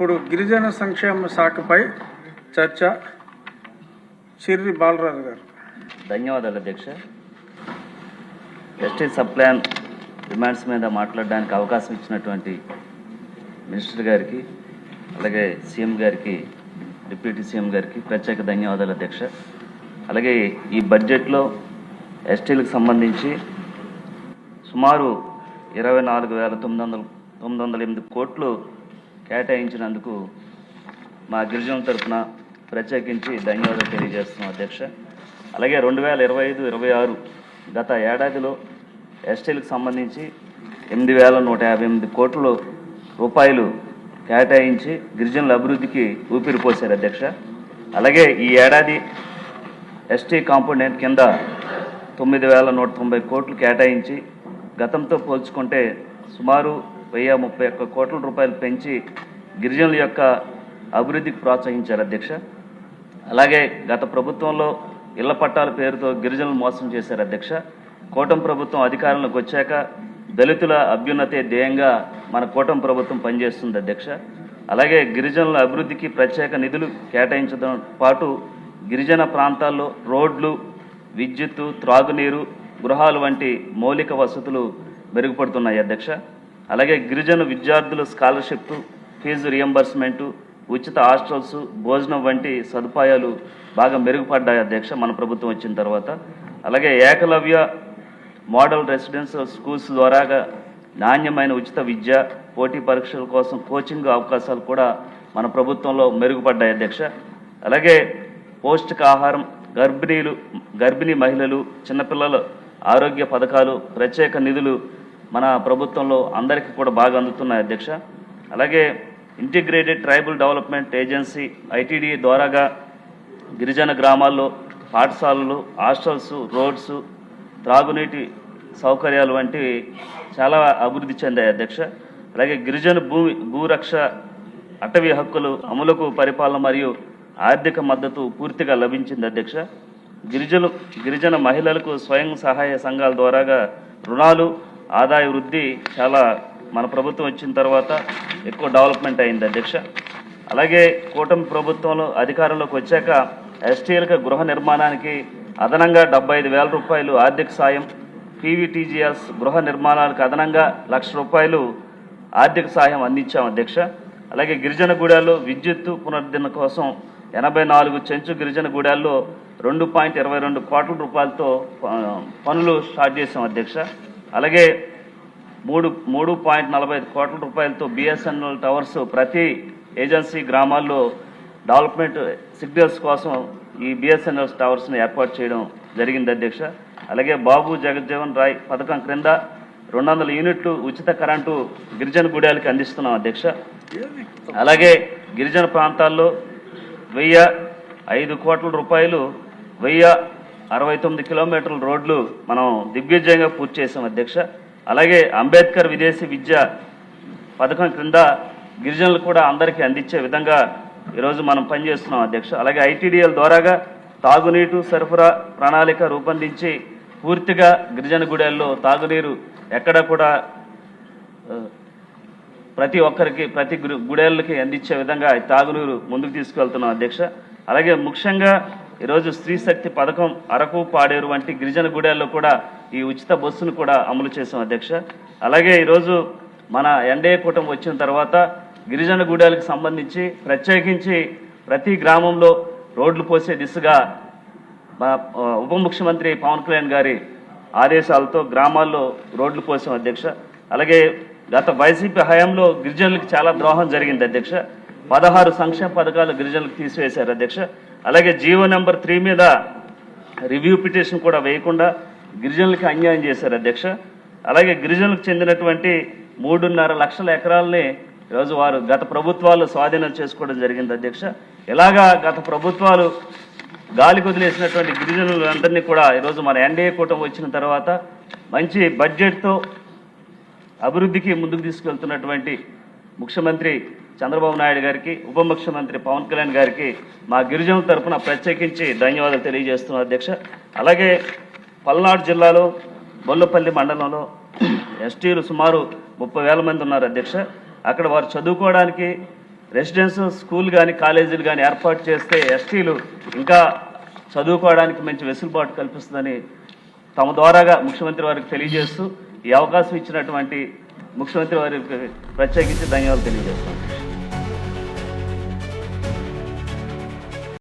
ఇప్పుడు గిరిజన సంక్షేమ శాఖపై చర్చ. చిర్రి బాలరాజు గారు. ధన్యవాదాలు అధ్యక్ష. ఎస్టీ సబ్ ప్లాన్ డిమాండ్స్ మీద మాట్లాడడానికి అవకాశం ఇచ్చినటువంటి మినిస్టర్ గారికి, అలాగే సీఎం గారికి, డిప్యూటీ సీఎం గారికి ప్రత్యేక ధన్యవాదాలు అధ్యక్ష. అలాగే ఈ బడ్జెట్లో ఎస్టీలకు సంబంధించి సుమారు 24,908 కోట్లు కేటాయించినందుకు మా గిరిజనుల తరఫున ప్రత్యేకించి ధన్యవాదాలు తెలియజేస్తున్నాం అధ్యక్ష. అలాగే 2025-26 గత ఏడాదిలో ఎస్టీలకు సంబంధించి 8,158 కోట్ల రూపాయలు కేటాయించి గిరిజనుల అభివృద్ధికి ఊపిరిపోశారు అధ్యక్ష. అలాగే ఈ ఏడాది ఎస్టీ కాంపోనెంట్ కింద 9,190 కోట్లు కేటాయించి గతంతో పోల్చుకుంటే సుమారు 1,031 కోట్ల రూపాయలు పెంచి గిరిజనుల యొక్క అభివృద్ధికి ప్రోత్సహించారు అధ్యక్ష. అలాగే గత ప్రభుత్వంలో ఇళ్ల పట్టాల పేరుతో గిరిజనులు మోసం చేశారు అధ్యక్ష. కూటమి ప్రభుత్వం అధికారంలోకి వచ్చాక దళితుల అభ్యున్నతే ధ్యేయంగా మన కూటమి ప్రభుత్వం పనిచేస్తుంది అధ్యక్ష. అలాగే గిరిజనుల అభివృద్ధికి ప్రత్యేక నిధులు కేటాయించడం పాటు గిరిజన ప్రాంతాల్లో రోడ్లు, విద్యుత్తు, త్రాగునీరు, గృహాలు వంటి మౌలిక వసతులు మెరుగుపడుతున్నాయి అధ్యక్ష. అలాగే గిరిజన విద్యార్థుల స్కాలర్షిప్, ఫీజు రియంబర్స్మెంటు, ఉచిత హాస్టల్స్, భోజనం వంటి సదుపాయాలు బాగా మెరుగుపడ్డాయి అధ్యక్ష మన ప్రభుత్వం వచ్చిన తర్వాత. అలాగే ఏకలవ్య మోడల్ రెసిడెన్షియల్ స్కూల్స్ ద్వారాగా నాణ్యమైన ఉచిత విద్య, పోటీ పరీక్షల కోసం కోచింగ్ అవకాశాలు కూడా మన ప్రభుత్వంలో మెరుగుపడ్డాయి అధ్యక్ష. అలాగే పౌష్టికాహారం, గర్భిణీ మహిళలు, చిన్నపిల్లల ఆరోగ్య పథకాలు, ప్రత్యేక నిధులు మన ప్రభుత్వంలో అందరికీ కూడా బాగా అందుతున్నాయి అధ్యక్ష. అలాగే integrated tribal development agency ITD ద్వారాగా గిరిజన గ్రామాల్లో పాఠశాలలు, హాస్టల్స్, రోడ్స్, త్రాగునీటి సౌకర్యాలు వంటివి చాలా అభివృద్ధి చెందాయి అధ్యక్ష. అలాగే గిరిజన భూరక్ష, అటవీ హక్కులు అమలుకు పరిపాలన మరియు ఆర్థిక మద్దతు పూర్తిగా లభించింది అధ్యక్ష. గిరిజన మహిళలకు స్వయం సహాయ సంఘాల ద్వారాగా రుణాలు, ఆదాయ వృద్ధి చాలా మన ప్రభుత్వం వచ్చిన తర్వాత ఎక్కువ డెవలప్మెంట్ అయింది అధ్యక్ష. అలాగే కూటమి ప్రభుత్వంలో అధికారంలోకి వచ్చాక ఎస్టీలకు గృహ నిర్మాణానికి అదనంగా 75,000 రూపాయలు ఆర్థిక సాయం, PVTGS గృహ నిర్మాణాలకు అదనంగా ₹1,00,000 ఆర్థిక సాయం అందించాం అధ్యక్ష. అలాగే గిరిజన గూడాల్లో విద్యుత్తు పునరుద్ధరణ కోసం 84 చెంచు గిరిజన గూడాల్లో 2.22 కోట్ల రూపాయలతో పనులు స్టార్ట్ చేసాం అధ్యక్ష. అలాగే 3.45 కోట్ల రూపాయలతో BSNL టవర్స్ ప్రతి ఏజెన్సీ గ్రామాల్లో డెవలప్మెంట్ సిగ్నల్స్ కోసం ఈ BSNL టవర్స్ని ఏర్పాటు చేయడం జరిగింది అధ్యక్ష. అలాగే బాబు జగజ్జీవన్ రాయ్ పథకం క్రింద 200 యూనిట్లు ఉచిత కరెంటు గిరిజన గూడాలకి అందిస్తున్నాం అధ్యక్ష. అలాగే గిరిజన ప్రాంతాల్లో 1,005 కోట్ల రూపాయలు 1,069 కిలోమీటర్ల రోడ్లు మనం దిగ్విజయంగా పూర్తి చేసాం అధ్యక్ష. అలాగే అంబేద్కర్ విదేశీ విద్య పథకం క్రింద గిరిజనులు కూడా అందరికీ అందించే విధంగా ఈరోజు మనం పనిచేస్తున్నాం అధ్యక్ష. అలాగే ITDL ద్వారాగా తాగునీటి సరఫరా ప్రణాళిక రూపొందించి పూర్తిగా గిరిజన గూడాల్లో తాగునీరు ఎక్కడ కూడా ప్రతి ఒక్కరికి, ప్రతి గుడేళ్ళకి అందించే విధంగా తాగునీరు ముందుకు తీసుకెళ్తున్నాం అధ్యక్ష. అలాగే ముఖ్యంగా ఈరోజు స్త్రీ శక్తి పథకం అరకు, పాడేరు వంటి గిరిజన గూడాల్లో కూడా ఈ ఉచిత బస్సును కూడా అమలు చేసాం అధ్యక్ష. అలాగే ఈరోజు మన NDA కూటమి వచ్చిన తర్వాత గిరిజన గూడాలకు సంబంధించి ప్రత్యేకించి ప్రతి గ్రామంలో రోడ్లు పోసే దిశగా ఉప ముఖ్యమంత్రి పవన్ కళ్యాణ్ గారి ఆదేశాలతో గ్రామాల్లో రోడ్లు పోసాం అధ్యక్ష. అలాగే గత వైసీపీ హయాంలో గిరిజనులకు చాలా ద్రోహం జరిగింది అధ్యక్ష. 16 సంక్షేమ పథకాలు గిరిజనులకు తీసివేశారు అధ్యక్ష. అలాగే జీవో నెంబర్ 3 మీద రివ్యూ పిటిషన్ కూడా వేయకుండా గిరిజనులకి అన్యాయం చేశారు అధ్యక్ష. అలాగే గిరిజనులకు చెందినటువంటి 3.5 లక్షల ఎకరాలని ఈరోజు వారు గత ప్రభుత్వాలు స్వాధీనం చేసుకోవడం జరిగింది అధ్యక్ష. ఇలాగా గత ప్రభుత్వాలు గాలికి వదిలేసినటువంటి గిరిజనులందరినీ కూడా ఈరోజు మన NDA కూటమి వచ్చిన తర్వాత మంచి బడ్జెట్తో అభివృద్ధికి ముందుకు తీసుకెళ్తున్నటువంటి ముఖ్యమంత్రి చంద్రబాబు నాయుడు గారికి, ఉప ముఖ్యమంత్రి పవన్ కళ్యాణ్ గారికి మా గిరిజనుల తరఫున ప్రత్యేకించి ధన్యవాదాలు తెలియజేస్తున్నాం అధ్యక్ష. అలాగే పల్నాడు జిల్లాలో బొల్లపల్లి మండలంలో ఎస్టీలు సుమారు 30,000 మంది ఉన్నారు అధ్యక్ష. అక్కడ వారు చదువుకోవడానికి రెసిడెన్షియల్ స్కూల్ కానీ కాలేజీలు కానీ ఏర్పాటు చేస్తే ఎస్టీలు ఇంకా చదువుకోవడానికి మంచి వెసులుబాటు కల్పిస్తుందని తమ ద్వారాగా ముఖ్యమంత్రి వారికి తెలియజేస్తూ ఈ అవకాశం ఇచ్చినటువంటి ముఖ్యమంత్రి వారికి ప్రత్యేకించి ధన్యవాదాలు తెలియజేస్తాను.